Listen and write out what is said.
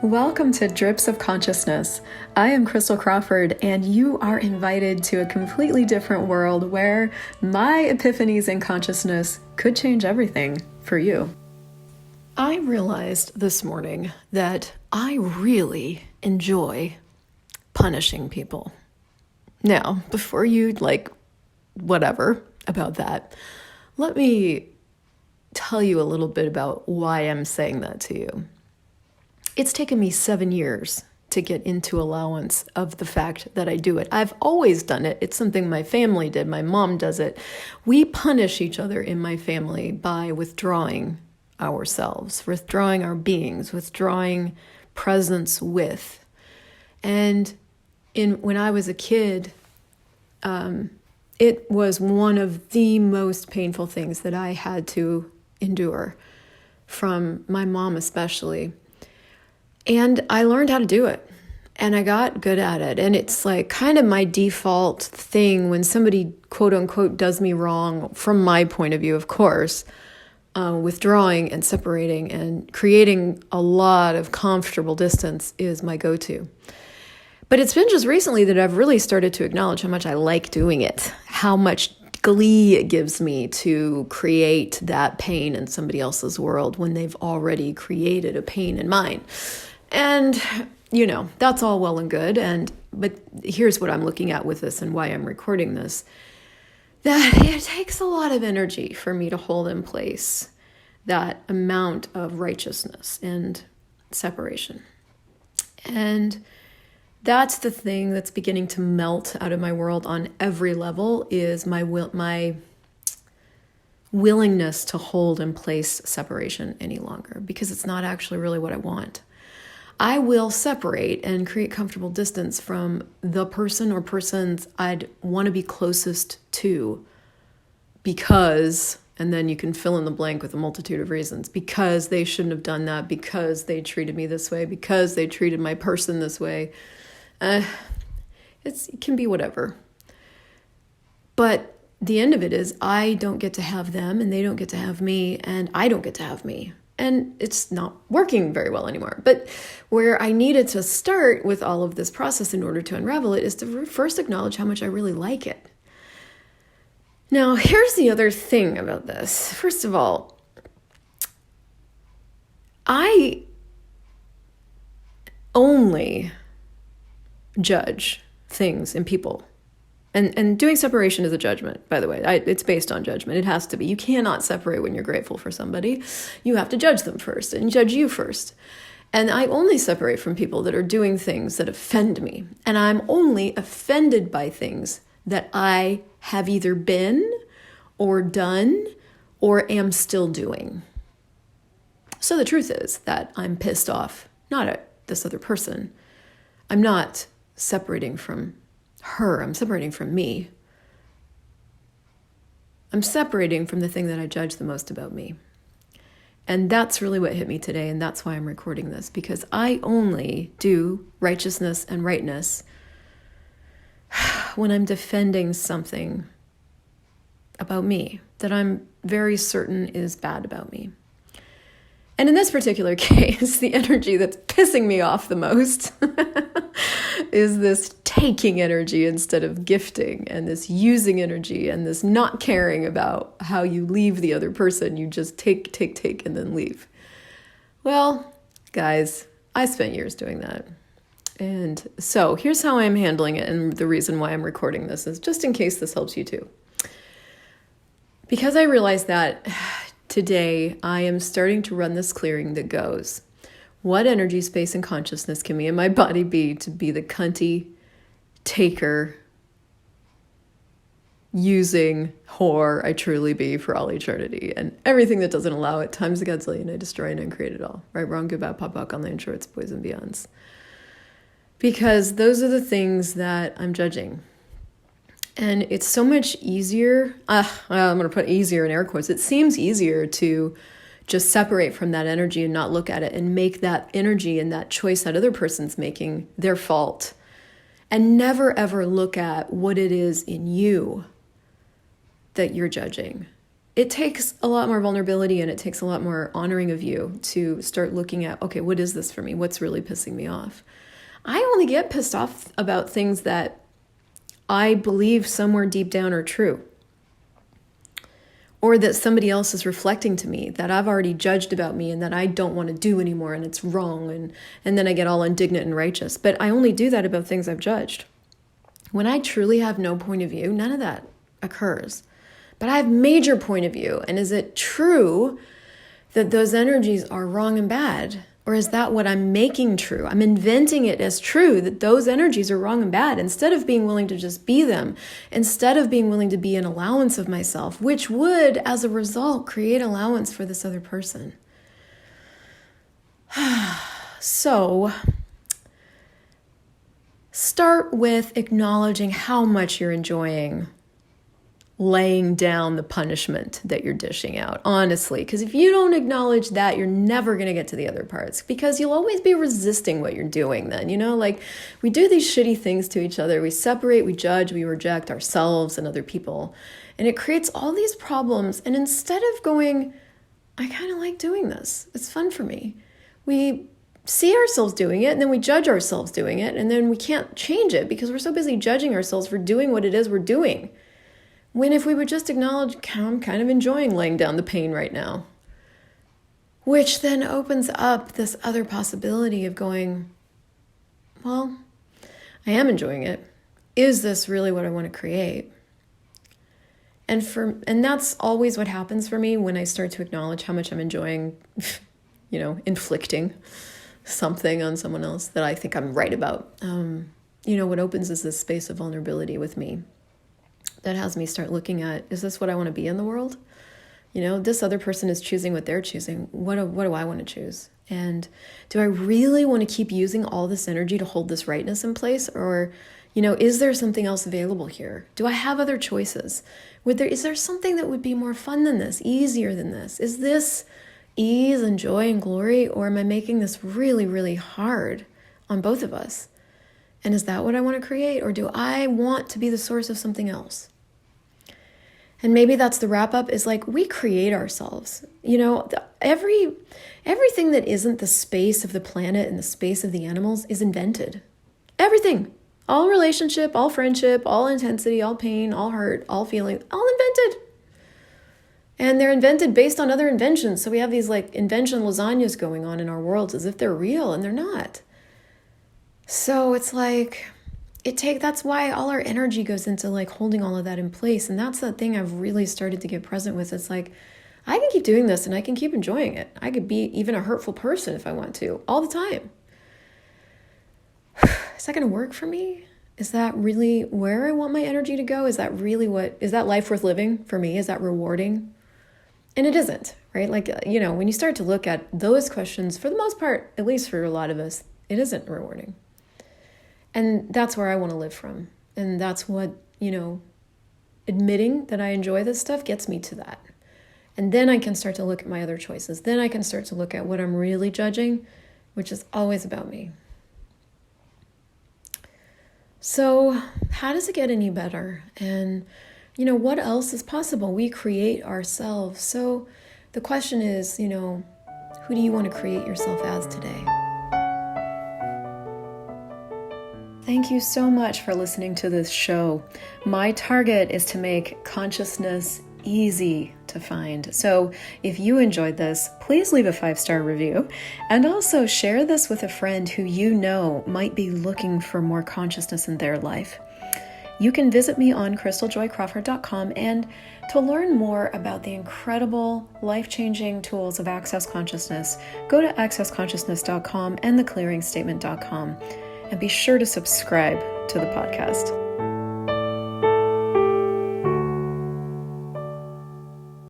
Welcome to Drips of Consciousness. I am Christel Crawford, and you are invited to a completely different world where my epiphanies in consciousness could change everything for you. I realized this morning that I really enjoy punishing people. Now, before you whatever about that, let me tell you a little bit about why I'm saying that to you. It's taken me 7 years to get into allowance of the fact that I do it. I've always done it. It's something my family did. My mom does it. We punish each other in my family by withdrawing ourselves, withdrawing our beings, withdrawing presence with. And when I was a kid, it was one of the most painful things that I had to endure from my mom especially. And I learned how to do it, and I got good at it. And it's like kind of my default thing when somebody, quote unquote, does me wrong, from my point of view, of course, withdrawing and separating and creating a lot of comfortable distance is my go-to. But it's been just recently that I've really started to acknowledge how much I like doing it, how much glee it gives me to create that pain in somebody else's world when they've already created a pain in mine. And, that's all well and good. But here's what I'm looking at with this and why I'm recording this. That it takes a lot of energy for me to hold in place that amount of righteousness and separation. And that's the thing that's beginning to melt out of my world on every level is my willingness to hold in place separation any longer, because it's not actually really what I want. I will separate and create comfortable distance from the person or persons I'd want to be closest to because, and then you can fill in the blank with a multitude of reasons, because they shouldn't have done that, because they treated me this way, because they treated my person this way. It can be whatever. But the end of it is I don't get to have them and they don't get to have me and I don't get to have me. And it's not working very well anymore. But where I needed to start with all of this process in order to unravel it is to first acknowledge how much I really like it. Now, here's the other thing about this. First of all, I only judge things and people. And doing separation is a judgment, by the way. It's based on judgment. It has to be. You cannot separate when you're grateful for somebody. You have to judge them first and judge you first. And I only separate from people that are doing things that offend me. And I'm only offended by things that I have either been or done or am still doing. So the truth is that I'm pissed off, not at this other person. I'm not separating from her. I'm separating from me. I'm separating from the thing that I judge the most about me. And that's really what hit me today, and that's why I'm recording this, because I only do righteousness and rightness when I'm defending something about me that I'm very certain is bad about me. And in this particular case, the energy that's pissing me off the most is this taking energy instead of gifting, and this using energy, and this not caring about how you leave the other person. You just take, and then leave. Well, guys, I spent years doing that. And so here's how I'm handling it, and the reason why I'm recording this is just in case this helps you too. Because I realized that today, I am starting to run this clearing that goes, what energy, space, and consciousness can me and my body be to be the cunty, taker, using whore I truly be for all eternity? And everything that doesn't allow it, times the godzillion, I destroy and uncreate it all. Right, wrong, good, bad, pop, pop, on land, shorts, boys, and beyonds. Because those are the things that I'm judging. And it's so much easier, I'm going to put easier in air quotes, it seems easier to just separate from that energy and not look at it and make that energy and that choice that other person's making their fault. And never ever look at what it is in you that you're judging. it takes a lot more vulnerability and it takes a lot more honoring of you to start looking at, okay, what is this for me? What's really pissing me off? I only get pissed off about things that I believe somewhere deep down are true, or that somebody else is reflecting to me that I've already judged about me and that I don't want to do anymore and it's wrong. And then I get all indignant and righteous. But I only do that about things I've judged. When I truly have no point of view, none of that occurs. But I have major point of view. And is it true that those energies are wrong and bad? Or is that what I'm making true? I'm inventing it as true that those energies are wrong and bad instead of being willing to just be them, instead of being willing to be an allowance of myself, which would, as a result, create allowance for this other person. So, start with acknowledging how much you're enjoying laying down the punishment that you're dishing out, honestly. Because if you don't acknowledge that, you're never going to get to the other parts, because you'll always be resisting what you're doing then, like we do these shitty things to each other. We separate, we judge, we reject ourselves and other people. And it creates all these problems. And instead of going, I kind of like doing this, it's fun for me, we see ourselves doing it and then we judge ourselves doing it. And then we can't change it because we're so busy judging ourselves for doing what it is we're doing. When if we would just acknowledge, I'm kind of enjoying laying down the pain right now, which then opens up this other possibility of going, well, I am enjoying it. Is this really what I want to create? And that's always what happens for me when I start to acknowledge how much I'm enjoying, inflicting something on someone else that I think I'm right about. What opens is this space of vulnerability with me. That has me start looking at, is this what I want to be in the world? This other person is choosing what they're choosing. What do I want to choose? And do I really want to keep using all this energy to hold this rightness in place? Or, is there something else available here? Do I have other choices? Is there something that would be more fun than this, easier than this? Is this ease and joy and glory? Or am I making this really, really hard on both of us? And is that what I want to create? Or do I want to be the source of something else? And maybe that's the wrap up, is like, we create ourselves. Everything that isn't the space of the planet and the space of the animals is invented. Everything. All relationship, all friendship, all intensity, all pain, all hurt, all feeling, all invented. And they're invented based on other inventions. So we have these invention lasagnas going on in our worlds as if they're real, and they're not. So it's that's why all our energy goes into holding all of that in place. And that's the thing I've really started to get present with. It's I can keep doing this and I can keep enjoying it. I could be even a hurtful person if I want to, all the time. Is that going to work for me? Is that really where I want my energy to go? Is that life worth living for me? Is that rewarding? And it isn't, right? When you start to look at those questions, for the most part, at least for a lot of us, it isn't rewarding. And that's where I want to live from. And that's what, admitting that I enjoy this stuff gets me to that. And then I can start to look at my other choices. Then I can start to look at what I'm really judging, which is always about me. So how does it get any better? And, what else is possible? We create ourselves. So the question is, who do you want to create yourself as today? Thank you so much for listening to this show. My target is to make consciousness easy to find. So if you enjoyed this, please leave a 5-star review, and also share this with a friend who might be looking for more consciousness in their life. You can visit me on ChrystelJoyCrawford.com, and to learn more about the incredible life-changing tools of Access Consciousness, go to accessconsciousness.com and theclearingstatement.com. And be sure to subscribe to the podcast.